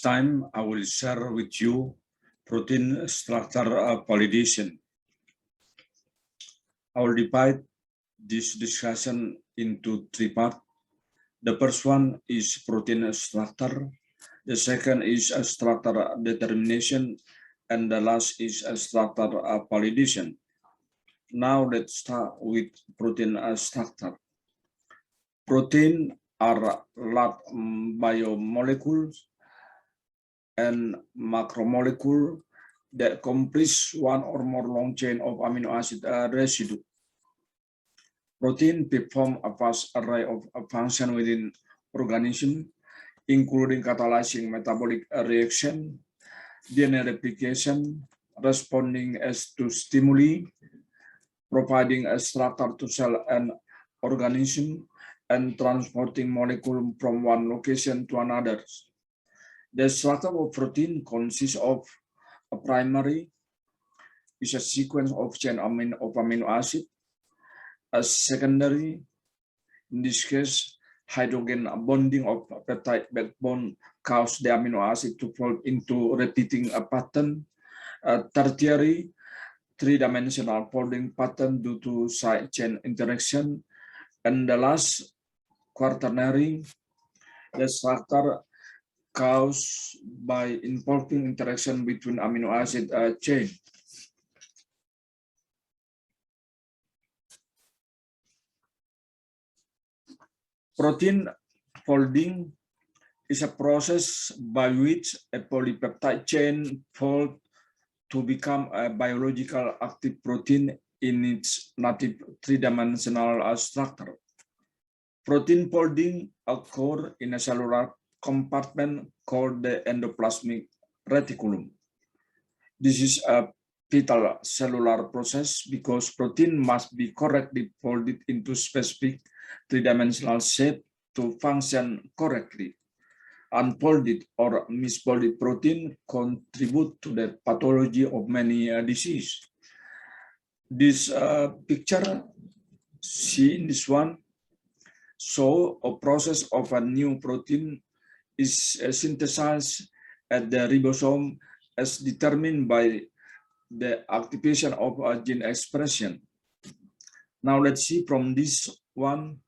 time, I will share with you protein structure validation. I will divide this discussion into three parts. The first one is protein structure. The second is a structure determination, and the last is a structure validation. Now let's start with protein structure. Protein are large biomolecules and macromolecule that comprise one or more long chain of amino acid residue. Protein perform a vast array of functions within organism, including catalyzing metabolic reaction, DNA replication, responding as to stimuli, providing a structure to cell and organism, and transporting molecule from one location to another. The structure of protein consists of a primary, is a sequence of chain of amino acid. A secondary, in this case, hydrogen bonding of peptide backbone cause the amino acid to fall into repeating a pattern. A tertiary, three-dimensional folding pattern due to side chain interaction. And the last, quaternary, the structure caused by involving interaction between amino acid chain. Protein folding is a process by which a polypeptide chain folds to become a biological active protein in its native three-dimensional structure. Protein folding occurs in a cellular compartment called the endoplasmic reticulum. This is a vital cellular process because protein must be correctly folded into specific three-dimensional shape to function correctly. Unfolded or misfolded protein contribute to the pathology of many diseases. This picture, see in this one, so a process of a new protein is synthesized at the ribosome as determined by the activation of a gene expression. Now let's see from this one,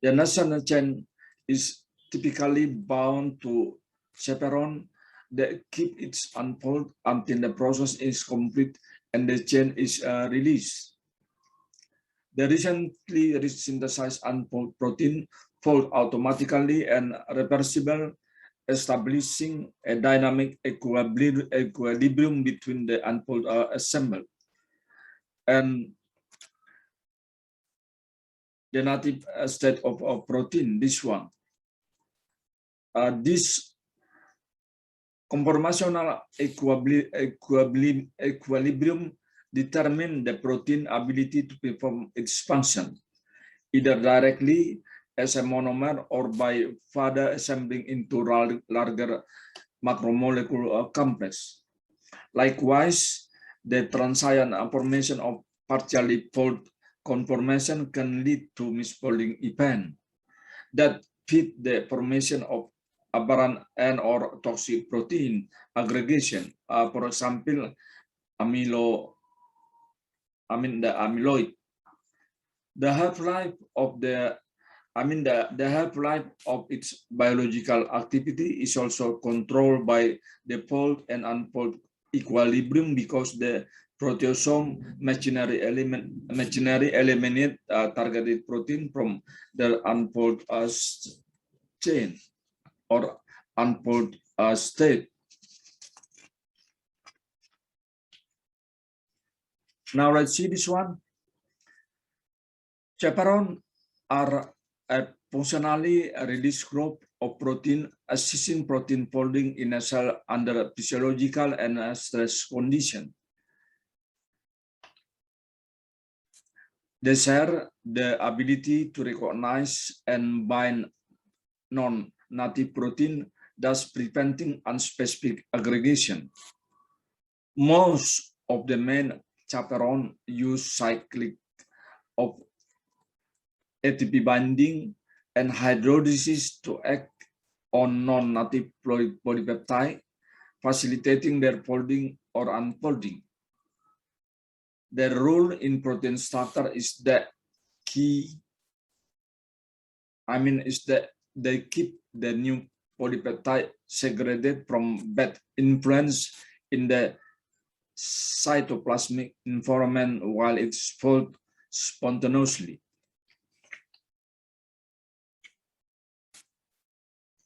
the national chain is typically bound to chaperone that keep it unfold until the process is complete and the chain is released. The recently synthesized unfold protein fold automatically and reversible, establishing a dynamic equilibrium between the unfold assembled and the native state of protein, this one. This conformational equilibrium determine the protein ability to perform its function, either directly as a monomer or by further assembling into larger macromolecular complex. Likewise, the transient formation of partially fold conformation can lead to misfolding event that fit the formation of aberrant and or toxic protein aggregation. For example, amyloid. The half-life of the half-life of its biological activity is also controlled by the fold and unfold equilibrium because the proteasome machinery eliminate targeted protein from the unfold chain or unfold state. Now let's see this one. Chaperone are a functionally released group of protein assisting protein folding in a cell under physiological and stress condition. They share the ability to recognize and bind non-native protein, thus preventing unspecific aggregation. Most of the main chaperone use cyclic of ATP binding and hydrolysis to act on non-native polypeptide, facilitating their folding or unfolding. The rule in protein structure is that they keep the new polypeptide segregated from bad influence in the cytoplasmic environment while it's folded spontaneously.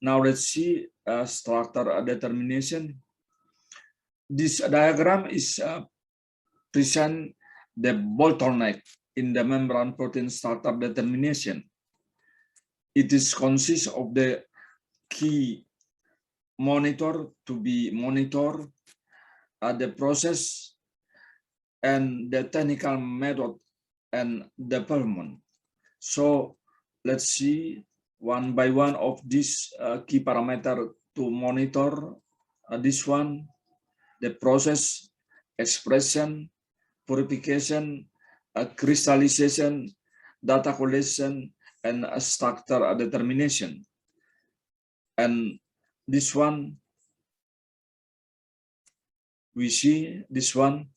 Now let's see structure determination. This diagram is present the bottleneck in the membrane protein structure determination. It is consists of the key monitor to be monitored, the process, and the technical method and development. So let's see one by one of these key parameter to monitor. This one, the process, expression, purification, crystallization, data collection, and structure determination. And this one, we see this one.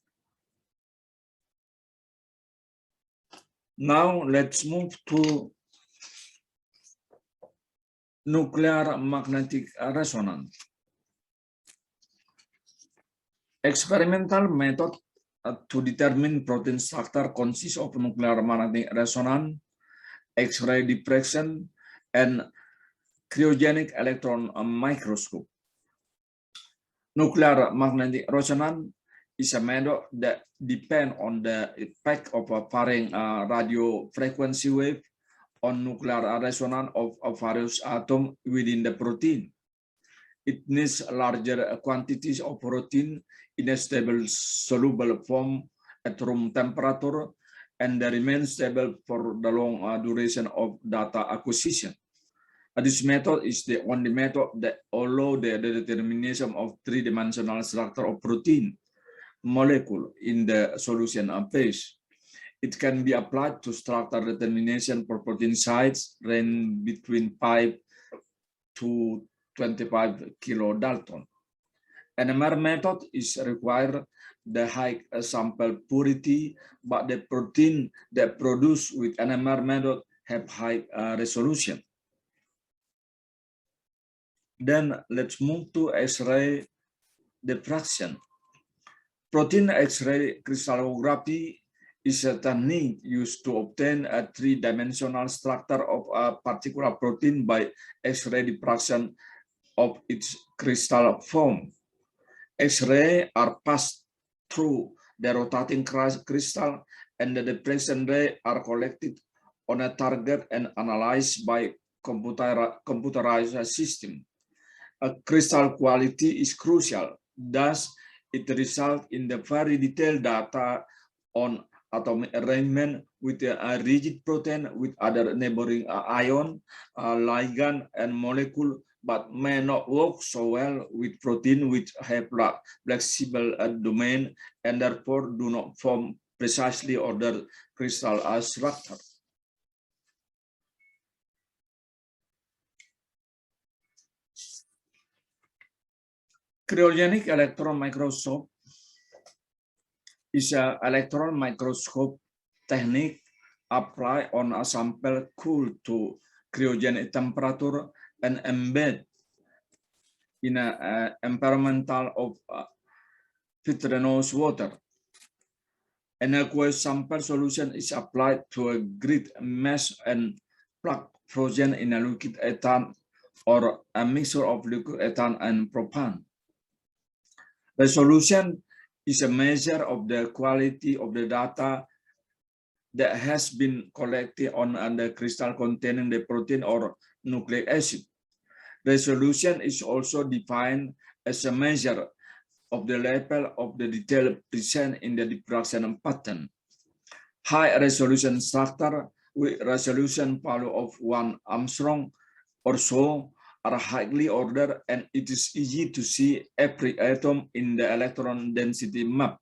Now let's move to nuclear magnetic resonance. Experimental method to determine protein structure consists of nuclear magnetic resonance, X-ray diffraction, and cryogenic electron microscope. Nuclear magnetic resonance is a method that depends on the effect of a varying radio frequency wave on nuclear resonance of various atoms within the protein. It needs larger quantities of protein in a stable soluble form at room temperature and they remain stable for the long duration of data acquisition. This method is the only method that allows the determination of three-dimensional structure of protein molecule in the solution phase. It can be applied to structure determination for protein size range between 5 to 25 kilodalton. NMR method is required the high sample purity, but the protein that produced with NMR method have high resolution. Then let's move to X-ray diffraction. Protein X-ray crystallography is a technique used to obtain a three-dimensional structure of a particular protein by X-ray diffraction of its crystal form. X-rays are passed through the rotating crystal and the diffraction rays are collected on a target and analyzed by computerized system. A crystal quality is crucial, thus it results in the very detailed data on atomic arrangement with a rigid protein with other neighboring ion, ligand, and molecule, but may not work so well with protein which have flexible domain and therefore do not form precisely ordered crystal structure. Cryogenic electron microscope is an electron microscope technique applied on a sample cooled to cryogenic temperature and embed in an environmental of vitreous water. An aqueous sample solution is applied to a grid mesh and plug frozen in a liquid ethane or a mixture of liquid ethane and propane. Resolution is a measure of the quality of the data that has been collected on the crystal containing the protein or nucleic acid. Resolution is also defined as a measure of the level of the detail present in the diffraction pattern. High resolution structure with resolution value of 1 Armstrong or so are highly ordered and it is easy to see every atom in the electron density map.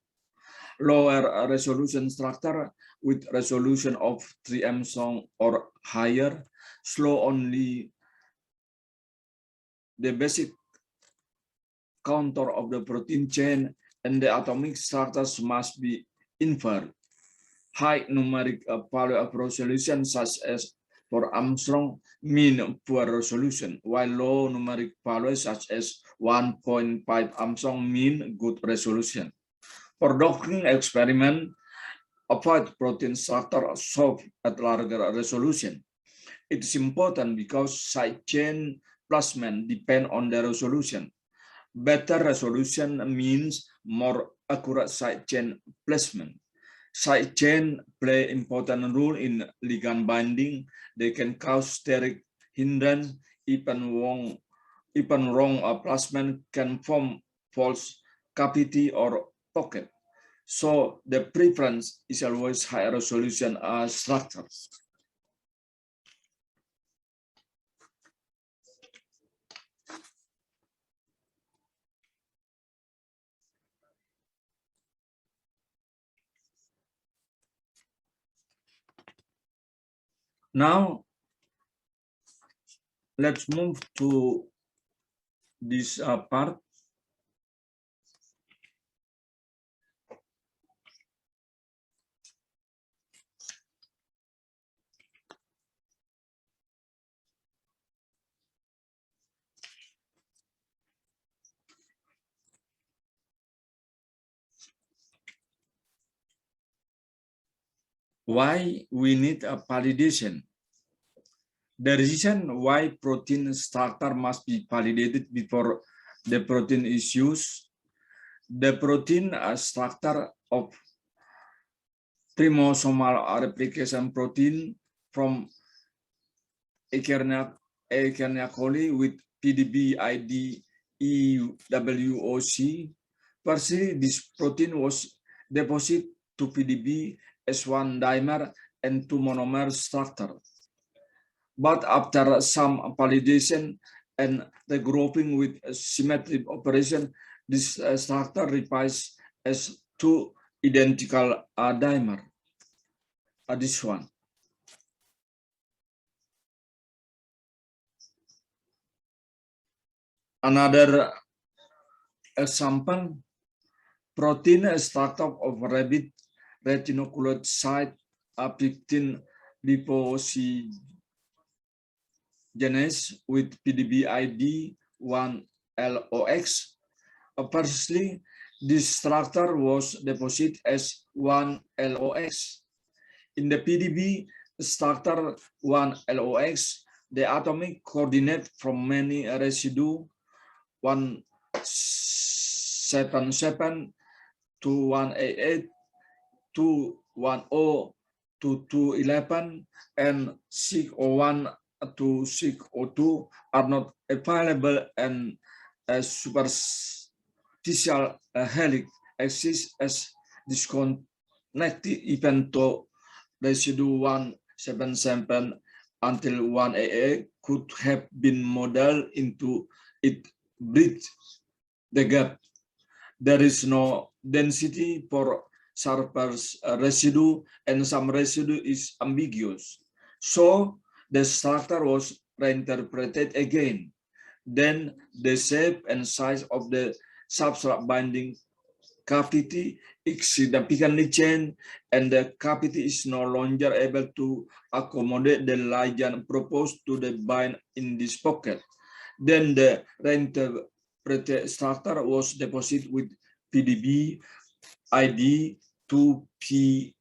Lower resolution structure with resolution of 3 Armstrong or higher show only the basic contour of the protein chain and the atomic structures must be inferred. High numeric value of resolution, such as for Armstrong, mean poor resolution, while low numeric values, such as 1.5 Armstrong, mean good resolution. For doctoring experiment, avoid protein structure solved at larger resolution. It is important because side chain placement depend on the resolution. Better resolution means more accurate side chain placement. Side chain play important role in ligand binding. They can cause steric hindrance. Even wrong placement can form false cavity or pocket. So the preference is always high resolution structures. Now, let's move to this part. Why we need a validation? The reason why protein structure must be validated before the protein is used. The protein structure of chromosomal replication protein from Escherichia coli with PDB ID EWOC. Firstly, this protein was deposited to PDB as one dimer and two monomer structure. But after some validation and regrouping with symmetry operation, this structure replies as two identical dimer. This one. Another example, protein structure of rabbit retinonucleotide 15 lipoxygenase with PDB ID 1LOX. Firstly, this structure was deposited as 1LOX. In the PDB structure 1LOX, the atomic coordinate from many residue 177 to 188 to 10 to 211 and 601 to 602 are not available, and a superficial helix exists as disconnected even to residue 177 until 188 could have been modeled into it bridge the gap. There is no density for surface residue, and some residue is ambiguous. So the structure was reinterpreted again. Then the shape and size of the substrate binding cavity is significantly changed, and the cavity is no longer able to accommodate the ligand proposed to the bind in this pocket. Then the reinterpreted structure was deposited with PDB ID 2POM.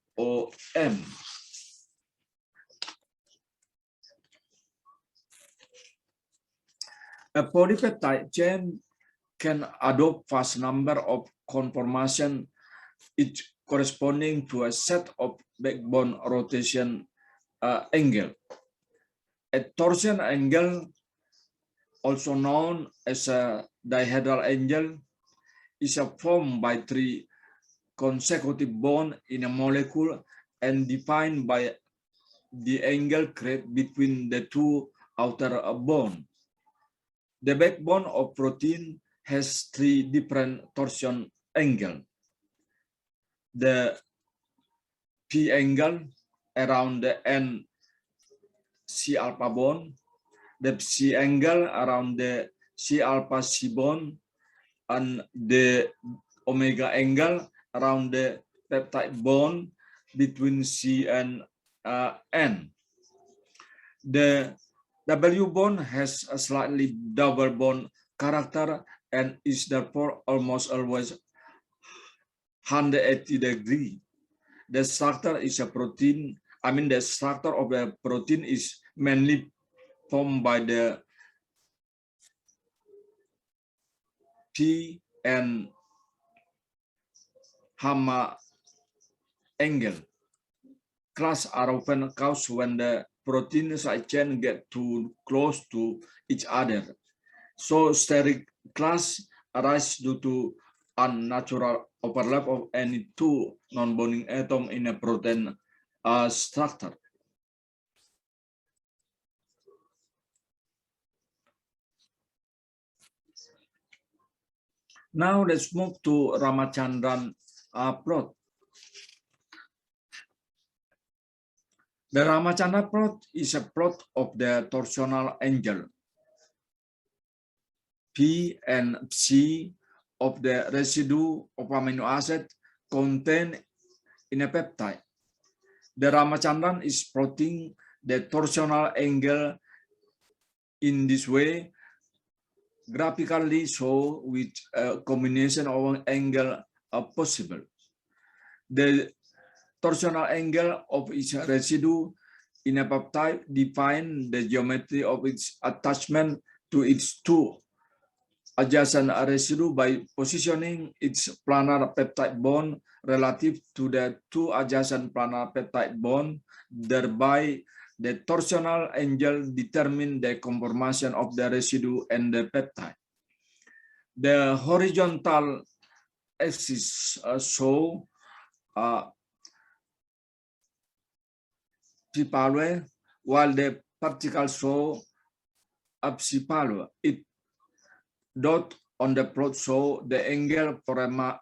A polypeptide chain can adopt vast number of conformation, each corresponding to a set of backbone rotation angle. A torsion angle, also known as a dihedral angle, is formed by three consecutive bonds in a molecule and defined by the angle created between the two outer bonds. The backbone of protein has three different torsion angles. The P angle around the N C alpha bond, the C angle around the C alpha C bond and the omega angle around the peptide bond between C and N. The W bond has a slightly double bond character and is therefore almost always 180 degree. The structure is a protein. The structure of the protein is mainly formed by the P and gamma angle. Class are often caused when the protein side chain get too close to each other. So steric class arise due to unnatural overlap of any two non-bonding atom in a protein structure. Now let's move to Ramachandran plot. The Ramachandran plot is a plot of the torsional angle P and C of the residue of amino acid contained in a peptide. The Ramachandran is plotting the torsional angle in this way, graphically show with a combination of angle possible. The torsional angle of each residue in a peptide define the geometry of its attachment to its two adjacent residue by positioning its planar peptide bond relative to the two adjacent planar peptide bond. Thereby, the torsional angle determine the conformation of the residue and the peptide. The horizontal axis show Pipalwe, while the vertical show Psipalwe. It dot on the plot show the angle for an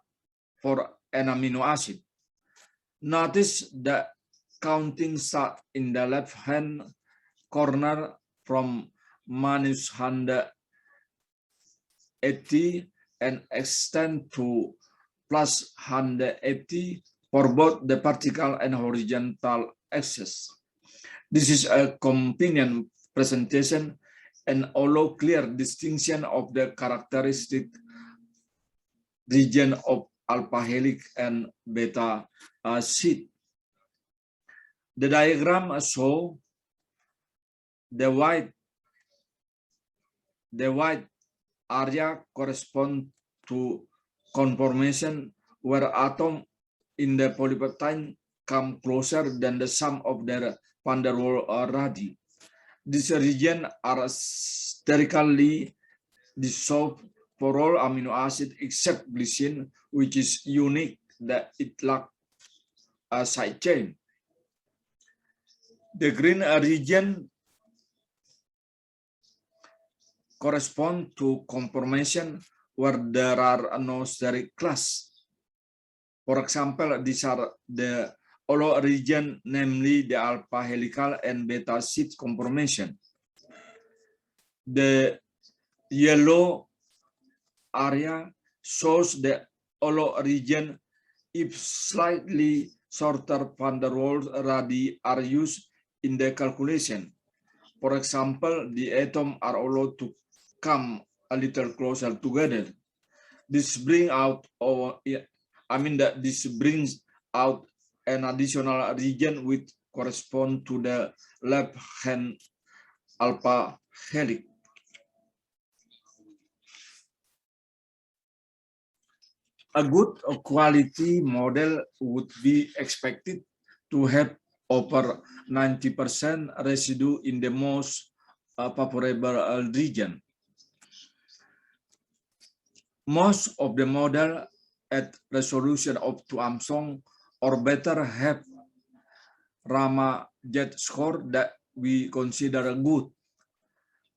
amino acid. Notice the counting start in the left hand corner from -180 and extend to +180 for both the vertical and horizontal axis. This is a convenient presentation and allow clear distinction of the characteristic region of alpha helix and beta sheet. The diagram shows the white area correspond to conformation where atoms in the polypeptide come closer than the sum of their van der Waals radii. These regions are sterically dissolved for all amino acids except glycine, which is unique that it lacks a side chain. The green region correspond to conformation where there are no steric class. For example, these are the hollow region, namely the alpha helical and beta sheet conformation. The yellow area shows the hollow region if slightly shorter van der Waals radii are used in the calculation. For example, the atoms are allowed to come a little closer together. This brings out an additional region which correspond to the left hand alpha helix. A good quality model would be expected to have over 90% residue in the most favorable region. Most of the model at resolution of 2 Armstrong or better have Rama Z score that we consider good.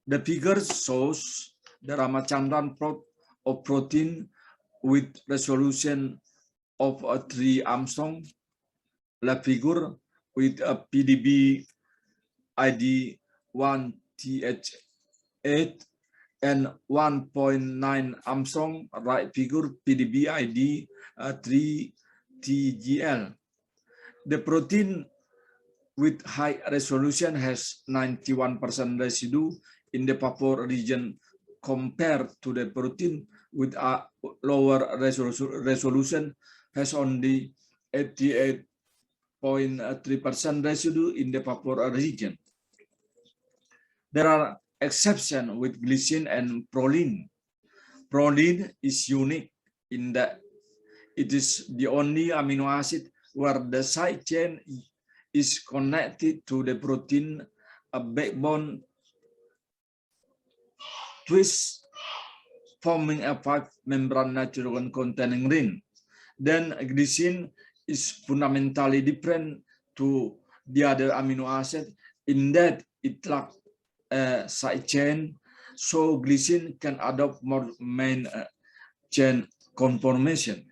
The figure shows the Ramachandran plot of protein with resolution of 3 Armstrong. La figure with a PDB ID 1TH8 and 1.9 Armstrong right figure PDB ID 3 TGL. The protein with high resolution has 91% residue in the vapor region compared to the protein with a lower resolution has only 88.3% residue in the vapor region. There are exceptions with glycine and proline. Proline is unique in that it is the only amino acid where the side chain is connected to the protein backbone twist, forming a 5-membrane nitrogen containing ring. Then glycine is fundamentally different to the other amino acid in that it lacks a side chain, so glycine can adopt more main chain conformation.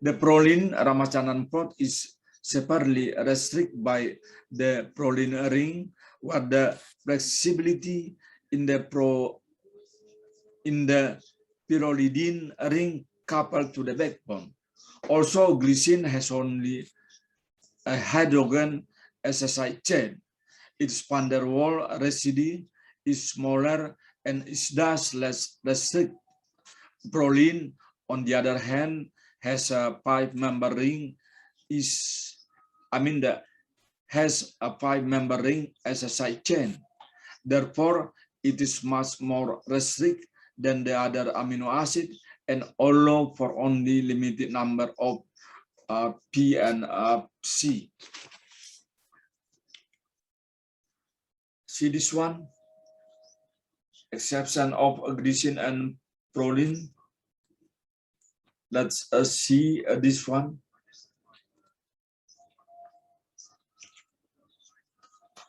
The proline Ramachanan plot is severely restricted by the proline ring, where the flexibility in the pyrrolidine ring coupled to the backbone. Also, glycine has only a hydrogen as a side chain. Its van der Waals residue is smaller and is thus less restricted. Proline, on the other hand, has a 5-member ring has a 5-member ring as a side chain. Therefore, it is much more restricted than the other amino acid and allow for only limited number of P and C. See this one? Exception of glycine and proline. Let's see this one.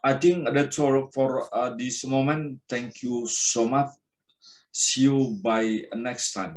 I think that's all for this moment. Thank you so much. See you by next time.